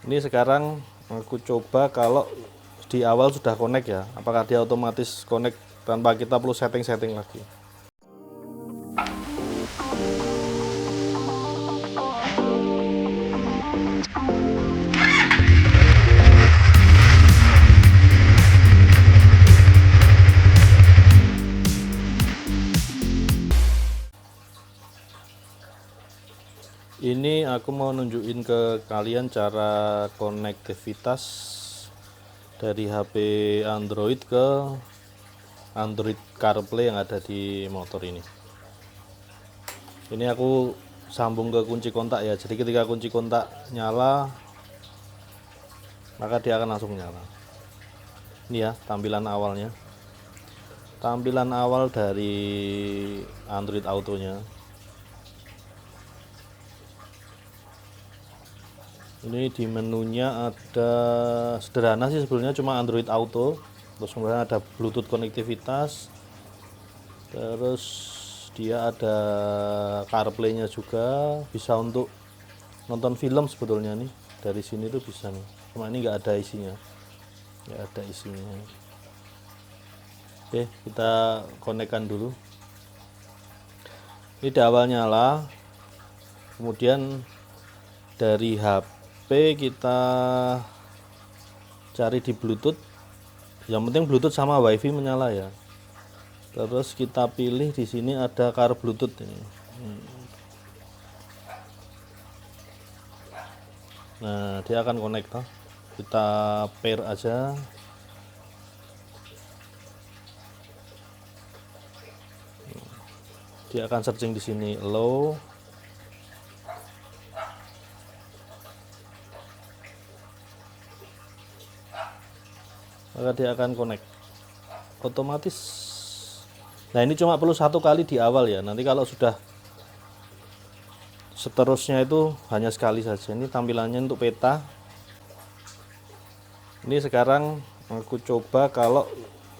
Ini sekarang aku coba kalau di awal sudah connect ya, apakah dia otomatis connect tanpa kita perlu setting-setting lagi. Ini aku mau nunjukin ke kalian cara konektivitas dari HP Android ke Android CarPlay yang ada di motor ini. Ini aku sambung ke kunci kontak ya, jadi ketika kunci kontak nyala maka dia akan langsung nyala. Ini ya tampilan awalnya, tampilan awal dari Android Autonya. Ini di menunya ada sederhana sih sebenarnya, cuma Android Auto, terus kemudian ada Bluetooth konektivitas, terus dia ada CarPlay-nya juga, bisa untuk nonton film sebetulnya nih, dari sini tuh bisa nih, cuma ini nggak ada isinya, nggak ada isinya. Oke, kita konekkan dulu. Ini di awal nyala, kemudian dari HP kita cari di Bluetooth, yang penting Bluetooth sama WiFi menyala ya. Terus kita pilih di sini ada Car Bluetooth ini. Nah, dia akan connect toh. Kita pair aja. Dia akan searching di sini low. Maka dia akan connect otomatis. Nah, ini cuma perlu satu kali di awal ya, nanti kalau sudah seterusnya itu hanya sekali saja. Ini tampilannya untuk peta. Ini sekarang aku coba kalau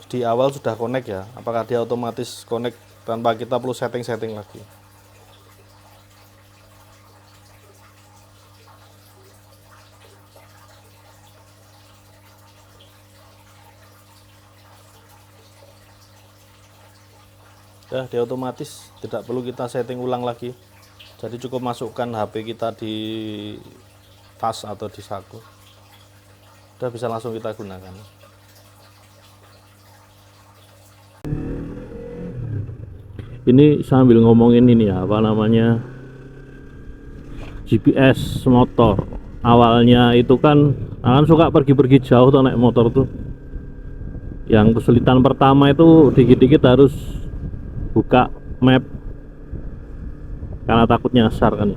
di awal sudah connect ya, apakah dia otomatis connect tanpa kita perlu setting-setting lagi. Ya, dia otomatis, tidak perlu kita setting ulang lagi. Jadi cukup masukkan HP kita di tas atau di saku, udah bisa langsung kita gunakan. Ini sambil ngomongin ini ya, apa namanya, GPS motor. Awalnya itu kan akan suka pergi-pergi jauh tuh naik motor tuh. Yang kesulitan pertama itu dikit-dikit harus buka map karena takut nyasar kan.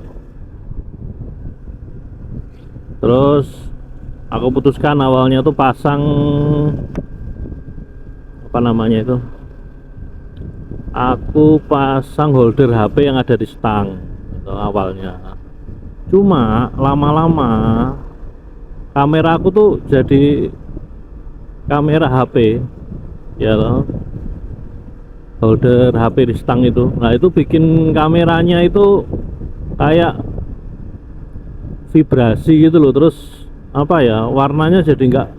Terus aku putuskan awalnya tuh pasang apa namanya itu, aku pasang holder HP yang ada di stang itu awalnya. Cuma lama-lama kamera aku tuh jadi kamera HP ya loh, holder HP di stang itu. Nah, itu bikin kameranya itu kayak vibrasi gitu loh. Terus apa ya, warnanya jadi nggak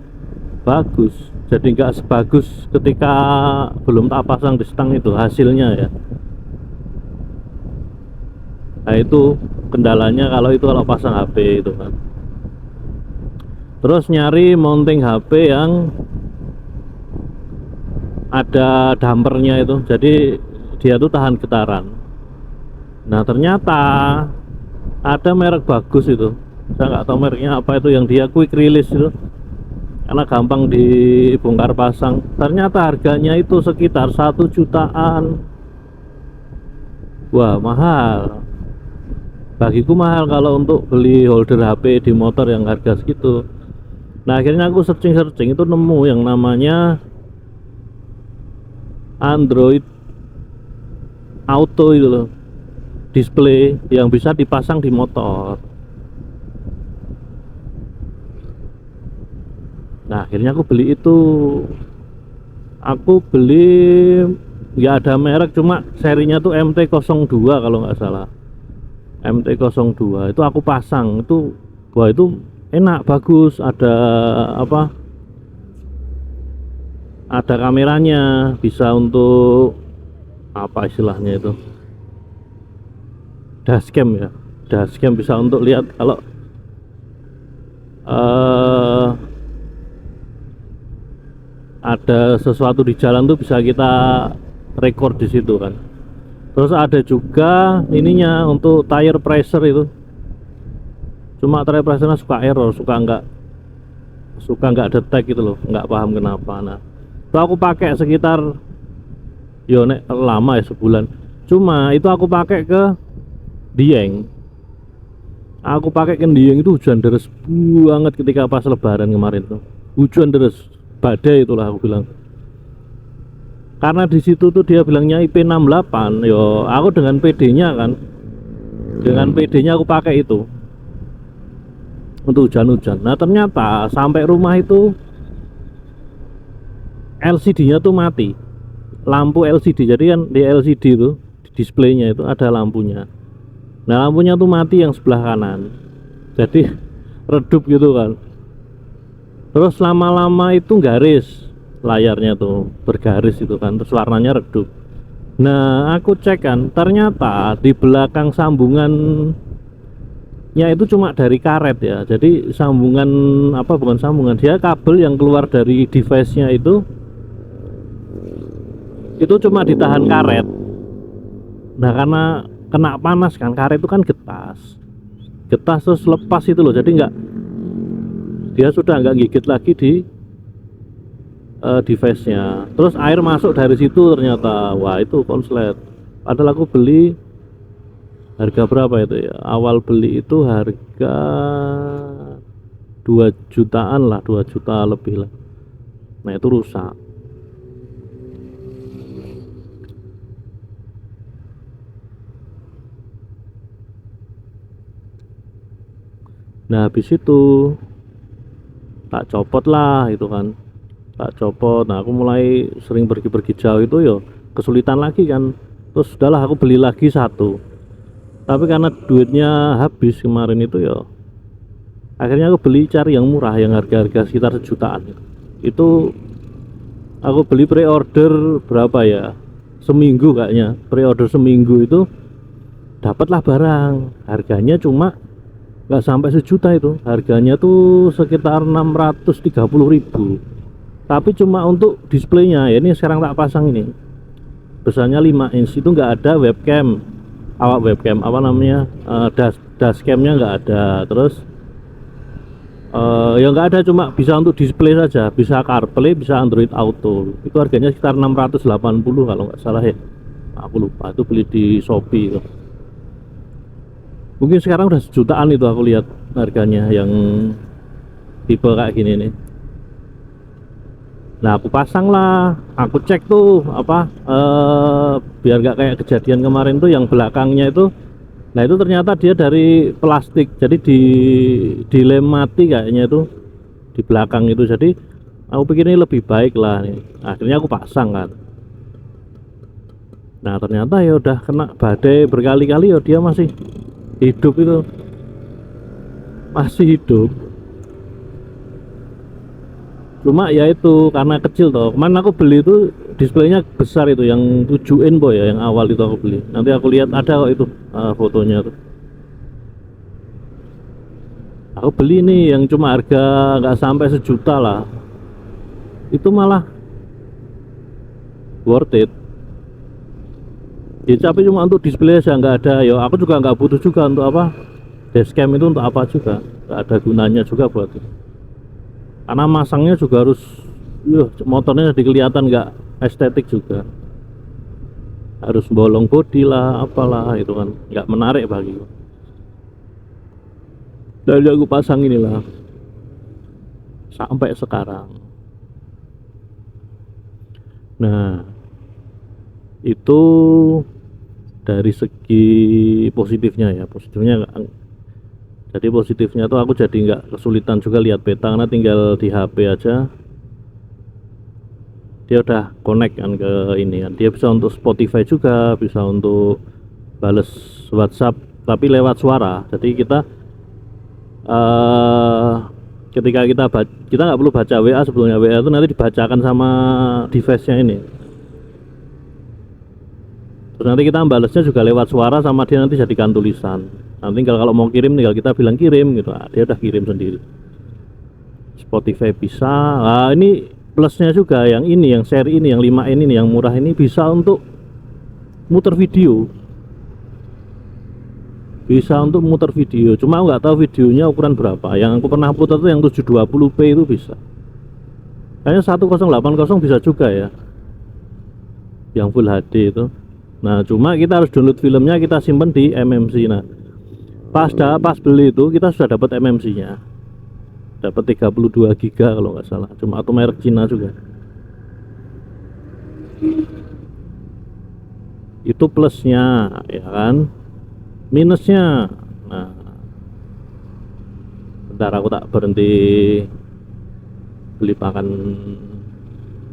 bagus, jadi nggak sebagus ketika belum tak pasang di stang itu hasilnya ya. Nah, itu kendalanya kalau pasang HP itu kan. Terus nyari mounting HP yang ada dampernya itu, jadi dia tuh tahan getaran. Nah, ternyata ada merek bagus itu, saya nggak tahu mereknya apa itu, yang dia quick release itu, karena gampang dibongkar pasang. Ternyata harganya itu sekitar 1 jutaan. Wah, mahal. Bagiku mahal kalau untuk beli holder HP di motor yang harga segitu. Nah, akhirnya aku searching itu nemu yang namanya Android Auto itu loh, display yang bisa dipasang di motor. Nah, akhirnya aku beli itu. Aku beli nggak ada merek, cuma serinya tuh MT-02 kalau nggak salah. MT-02 itu aku pasang itu, wah itu enak, bagus, ada apa, ada kameranya, bisa untuk apa istilahnya itu, dashcam ya, dashcam, bisa untuk lihat kalau ada sesuatu di jalan tuh bisa kita record di situ kan. Terus ada juga ininya untuk tire pressure itu, cuma tire pressure suka error, suka nggak detect gitu loh, nggak paham kenapa. Nah itu aku pakai sekitar nek lama ya, sebulan. Cuma itu aku pakai ke Dieng, itu hujan deras banget ketika pas lebaran kemarin tuh, hujan deras, badai itulah aku bilang. Karena di situ tuh dia bilangnya IP68, yo aku dengan PD-nya kan, dengan PD-nya aku pakai itu untuk hujan-hujan. Nah ternyata sampai rumah itu LCD-nya tuh mati, lampu LCD. Jadi kan di LCD itu displaynya itu ada lampunya. Nah lampunya tuh mati yang sebelah kanan, jadi redup gitu kan. Terus lama-lama itu garis, layarnya tuh bergaris itu kan, terus warnanya redup. Nah aku cek kan, ternyata di belakang sambungannya itu cuma dari karet ya. Jadi sambungan apa, bukan sambungan, dia kabel yang keluar dari device-nya itu cuma ditahan karet. Nah karena kena panas kan, karet itu kan getas terus lepas itu loh, jadi dia sudah nggak gigit lagi di device-nya. Terus air masuk dari situ ternyata. Wah itu konslet. Padahal aku beli harga berapa itu ya, awal beli itu harga 2 jutaan lah, 2 juta lebih lah. Nah itu rusak. Nah habis itu tak copot lah itu kan, tak copot. Nah aku mulai sering pergi-pergi jauh itu yo kesulitan lagi kan. Terus sudahlah aku beli lagi satu, tapi karena duitnya habis kemarin itu yo akhirnya aku beli cari yang murah, yang harga-harga sekitar sejutaan. Itu aku beli pre-order berapa ya, seminggu kayaknya, pre-order seminggu itu dapatlah barang, harganya cuma nggak sampai sejuta. Itu harganya tuh sekitar 630.000, tapi cuma untuk displaynya ya. Ini sekarang tak pasang ini, besarnya 5 inch, itu nggak ada webcam, webcam apa namanya, dashcamnya nggak ada. Terus ya nggak ada, cuma bisa untuk display saja, bisa CarPlay, bisa Android Auto. Itu harganya sekitar 680 kalau nggak salah ya, aku lupa. Itu beli di Shopee itu. Mungkin sekarang udah sejutaan itu aku lihat harganya, yang tipe kayak gini nih. Nah aku pasang lah, aku cek tuh apa, biar nggak kayak kejadian kemarin tuh yang belakangnya itu. Nah itu ternyata dia dari plastik, jadi dilem mati kayaknya itu di belakang itu. Jadi aku pikir ini lebih baik lah nih. Akhirnya aku pasang kan. Nah ternyata ya udah kena badai berkali-kali ya dia masih hidup, itu masih hidup. Cuma ya itu karena kecil toh. Kemarin aku beli itu displaynya besar, itu yang 7 inch boy ya, yang awal itu aku beli. Nanti aku lihat ada kok itu fotonya tuh. Aku beli nih yang cuma harga nggak sampai sejuta lah, itu malah worth it ya. Tapi cuma untuk display aja, nggak ada ya. Aku juga nggak butuh juga untuk apa, dashcam itu untuk apa juga, nggak ada gunanya juga buat itu. Karena masangnya juga harus motornya jadi kelihatan nggak estetik juga, harus bolong bodi lah apalah, itu kan nggak menarik bagiku. Dari aku pasang inilah sampai sekarang. Nah itu dari segi positifnya ya, jadi positifnya tuh aku jadi nggak kesulitan juga lihat peta, karena tinggal di HP aja dia udah connect kan ke ini kan. Dia bisa untuk Spotify juga, bisa untuk bales WhatsApp tapi lewat suara. Jadi kita eh ketika kita nggak perlu baca WA, sebelumnya WA itu nanti dibacakan sama device-nya ini. Terus nanti kita balasnya juga lewat suara, sama dia nanti jadikan tulisan. Nanti kalau mau kirim tinggal kita bilang kirim gitu, nah, dia udah kirim sendiri. Spotify bisa. Nah, ini plusnya juga yang ini, yang seri ini, yang 5N ini, yang murah ini bisa untuk muter video. Bisa untuk muter video, cuma nggak tahu videonya ukuran berapa. Yang aku pernah putar tuh yang 720p itu bisa. Kayaknya 1080 bisa juga ya, yang Full HD itu. Nah, cuma kita harus download filmnya, kita simpen di MMC. Nah, pas beli itu kita sudah dapat MMC nya, dapat 32 GB kalau nggak salah, cuma atau merek Cina juga. Itu plusnya ya kan. Minusnya, nah, bentar aku tak berhenti beli pakan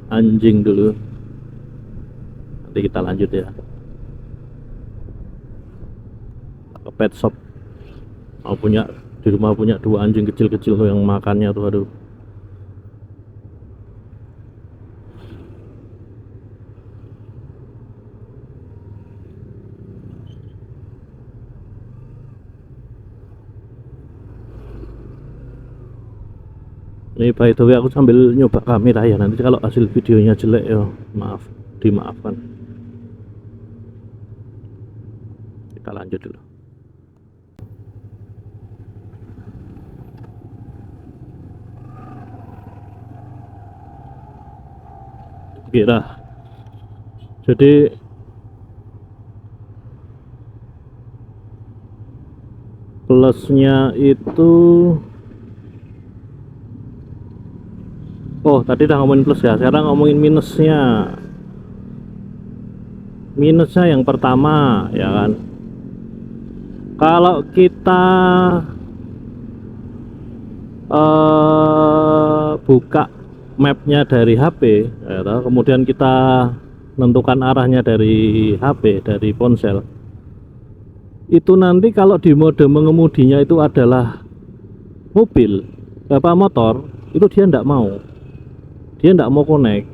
anjing dulu, nanti kita lanjut ya ke pet shop. Mau punya di rumah, punya 2 anjing kecil-kecil tuh yang makannya tuh, aduh. Ini by the way aku sambil nyoba kamera ya, nanti kalau hasil videonya jelek ya maaf, dimaafkan. Kita lanjut dulu. Kira jadi plusnya itu, oh tadi udah ngomongin plus ya, sekarang ngomongin minusnya. Minusnya yang pertama ya kan, kalau kita buka mapnya dari HP ya, kemudian kita menentukan arahnya dari HP, dari ponsel, itu nanti kalau di mode mengemudinya itu adalah mobil apa motor, itu dia tidak mau connect.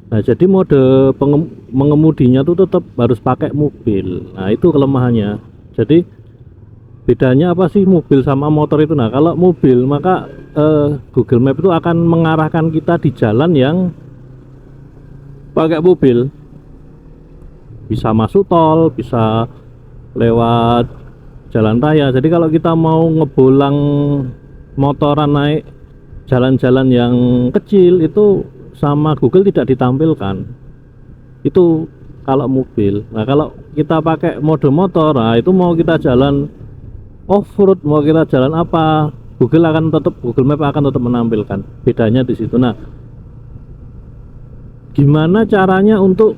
Nah, jadi mode mengemudinya itu tetap harus pakai mobil. Nah, itu kelemahannya. Jadi bedanya apa sih mobil sama motor itu? Nah, kalau mobil maka Google Map itu akan mengarahkan kita di jalan yang pakai mobil. Bisa masuk tol, bisa lewat jalan raya. Jadi kalau kita mau ngebolang motoran naik jalan-jalan yang kecil, itu sama Google tidak ditampilkan. Itu kalau mobil. Nah, kalau kita pakai mode motor, nah itu mau kita jalan off-road, mau kita jalan apa, Google Map akan tetap menampilkan. Bedanya di situ. Nah, gimana caranya untuk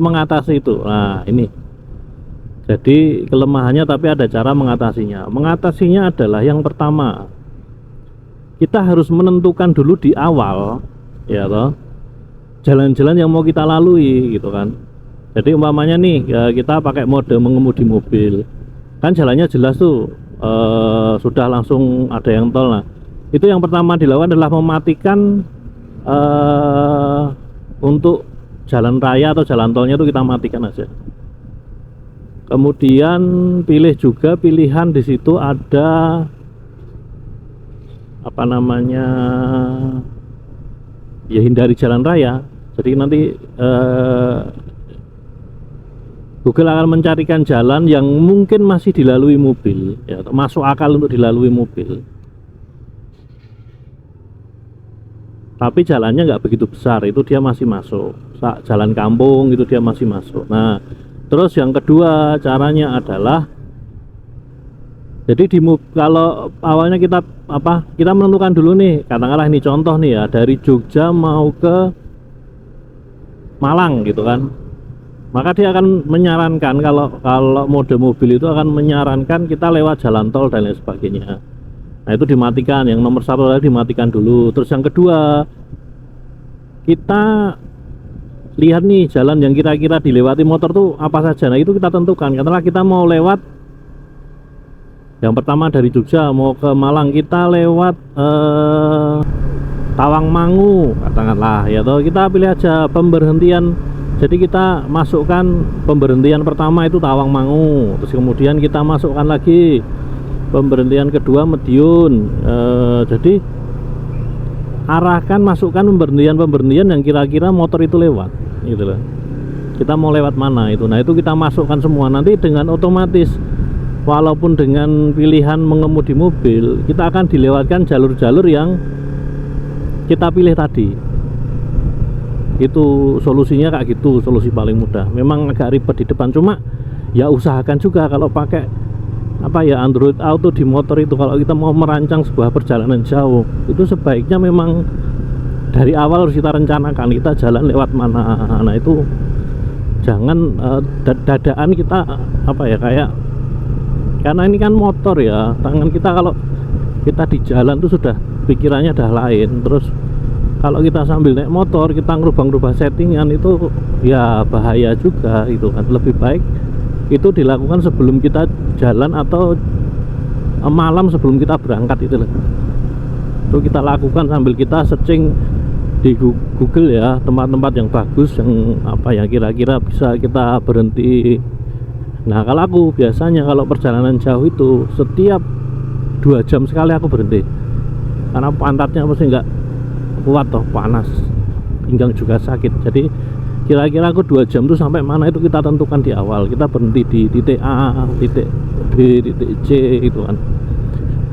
mengatasi itu? Nah, ini. Jadi kelemahannya, tapi ada cara mengatasinya. Mengatasinya adalah yang pertama, kita harus menentukan dulu di awal ya toh, jalan-jalan yang mau kita lalui gitu kan. Jadi umpamanya nih ya, kita pakai mode mengemudi mobil, kan jalannya jelas tuh, sudah langsung ada yang tol. Nah, itu yang pertama dilakukan adalah mematikan untuk jalan raya atau jalan tolnya itu kita matikan aja. Kemudian pilih juga pilihan di situ ada apa namanya ya, hindari jalan raya. Jadi nanti Google akan mencarikan jalan yang mungkin masih dilalui mobil ya, masuk akal untuk dilalui mobil, tapi jalannya nggak begitu besar, itu dia masih masuk. Jalan kampung itu dia masih masuk. Nah, terus yang kedua caranya adalah, jadi kalau awalnya kita menentukan dulu nih, katakanlah ini contoh nih ya, dari Jogja mau ke Malang gitu kan, maka dia akan menyarankan, kalau mode mobil itu akan menyarankan kita lewat jalan tol dan lain sebagainya. Nah, itu dimatikan. Yang nomor satu tadi dimatikan dulu. Terus yang kedua, kita lihat nih jalan yang kira-kira dilewati motor tuh apa saja. Nah, itu kita tentukan. Katakanlah kita mau lewat Yang pertama dari Jogja mau ke Malang, kita lewat Tawangmangu katakanlah ya toh, kita pilih aja pemberhentian. Jadi kita masukkan pemberhentian pertama itu Tawangmangu, terus kemudian kita masukkan lagi pemberhentian kedua Madiun. Jadi arahkan, masukkan pemberhentian yang kira-kira motor itu lewat gitu loh. Kita mau lewat mana itu, nah itu kita masukkan semua. Nanti dengan otomatis walaupun dengan pilihan mengemudi mobil, kita akan dilewatkan jalur-jalur yang kita pilih tadi. Itu solusinya kayak gitu, solusi paling mudah. Memang agak ribet di depan, cuma ya usahakan juga kalau pakai Android Auto di motor itu, kalau kita mau merancang sebuah perjalanan jauh, itu sebaiknya memang dari awal harus kita rencanakan kita jalan lewat mana. Nah itu jangan dadaan kita kayak, karena ini kan motor ya, tangan kita kalau kita di jalan tuh sudah pikirannya dah lain. Terus kalau kita sambil naik motor kita ngerubah-ngerubah settingan, itu ya bahaya juga itu kan. Lebih baik itu dilakukan sebelum kita jalan atau malam sebelum kita berangkat itu loh. Itu kita lakukan sambil kita searching di Google ya, tempat-tempat yang bagus yang kira-kira bisa kita berhenti. Nah kalau aku biasanya kalau perjalanan jauh itu setiap 2 jam sekali aku berhenti, karena pantatnya pasti nggak kuat toh, panas, pinggang juga sakit. Jadi kira-kira aku 2 jam tuh sampai mana itu kita tentukan di awal. Kita berhenti di titik A, titik B, titik C itu kan.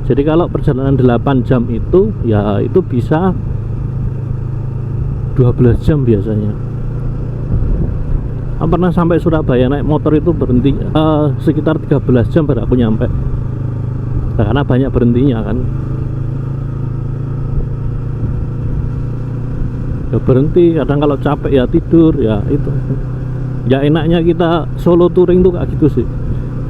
Jadi kalau perjalanan 8 jam itu ya itu bisa 12 jam biasanya. Pernah sampai Surabaya naik motor itu berhenti sekitar 13 jam baru aku nyampe. Nah, karena banyak berhentinya kan. Ya berhenti, kadang kalau capek ya tidur ya itu. Ya enaknya kita solo touring tuh kayak gitu sih.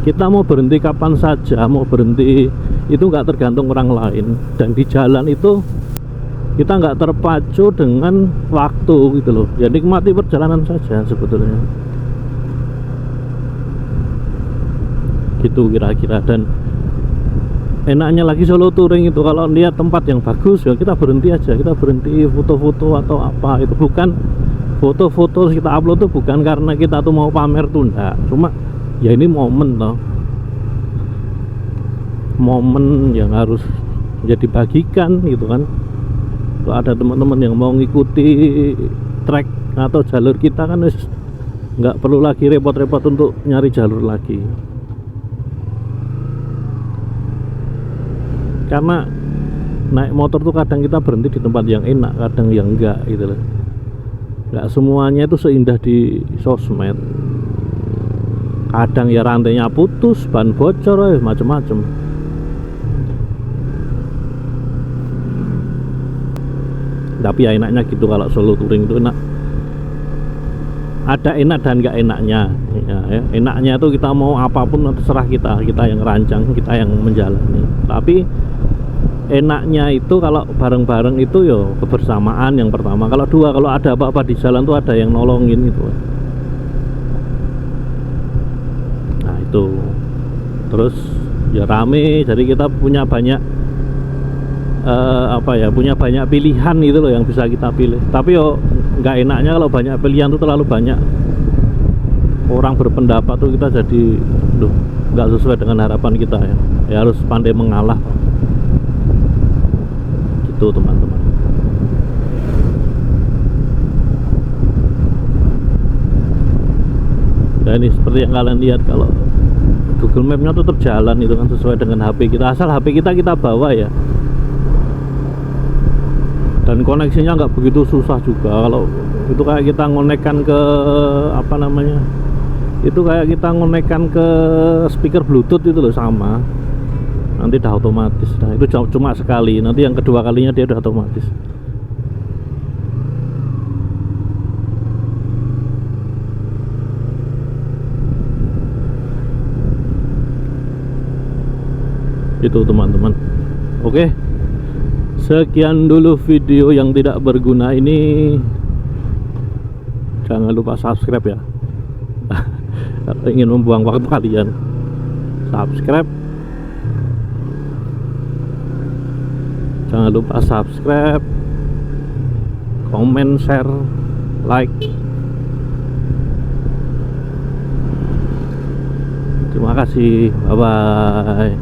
Kita mau berhenti kapan saja, mau berhenti itu nggak tergantung orang lain. Dan di jalan itu kita nggak terpacu dengan waktu gitu loh. Ya nikmati perjalanan saja sebetulnya. Gitu kira-kira. Dan enaknya lagi solo touring itu kalau lihat tempat yang bagus ya kita berhenti aja, kita berhenti foto-foto atau apa itu. Bukan foto-foto kita upload tuh bukan karena kita tuh mau pamer tuh enggak, cuma ya ini momen toh, momen yang harus jadi bagikan gitu kan. Kalau ada teman-teman yang mau ngikuti trek atau jalur kita kan nggak perlu lagi repot-repot untuk nyari jalur lagi. Karena naik motor tuh kadang kita berhenti di tempat yang enak, kadang yang enggak gitu loh. Enggak semuanya itu seindah di sosmed. Kadang ya rantainya putus, ban bocor, macem-macem. Tapi ya enaknya gitu kalau solo touring itu enak. Ada enak dan enggak enaknya ya. Enaknya itu kita mau apapun terserah kita yang rancang, kita yang menjalani. Tapi enaknya itu kalau bareng-bareng itu yo kebersamaan yang pertama. Kalau dua, kalau ada apa-apa di jalan tuh ada yang nolongin gitu. Nah itu terus ya rame, jadi kita punya banyak punya banyak pilihan gitu loh yang bisa kita pilih. Tapi yo nggak enaknya kalau banyak pilihan tuh terlalu banyak orang berpendapat tuh kita jadi nggak sesuai dengan harapan kita ya harus pandai mengalah gitu teman-teman. Nah ini seperti yang kalian lihat, kalau Google Map-nya tetap jalan itu kan sesuai dengan HP kita, asal HP kita bawa ya. Dan koneksinya nggak begitu susah juga. Kalau itu kayak kita ngonekkan ke itu kayak kita ngonekkan ke speaker Bluetooth itu loh, sama nanti udah otomatis. Nah itu cuma sekali, nanti yang kedua kalinya dia udah otomatis. Itu teman-teman. Oke, sekian dulu video yang tidak berguna ini. Jangan lupa subscribe ya. Kalau ingin membuang waktu kalian, subscribe, Jangan lupa subscribe, komen, share, like. Terima kasih, bye bye.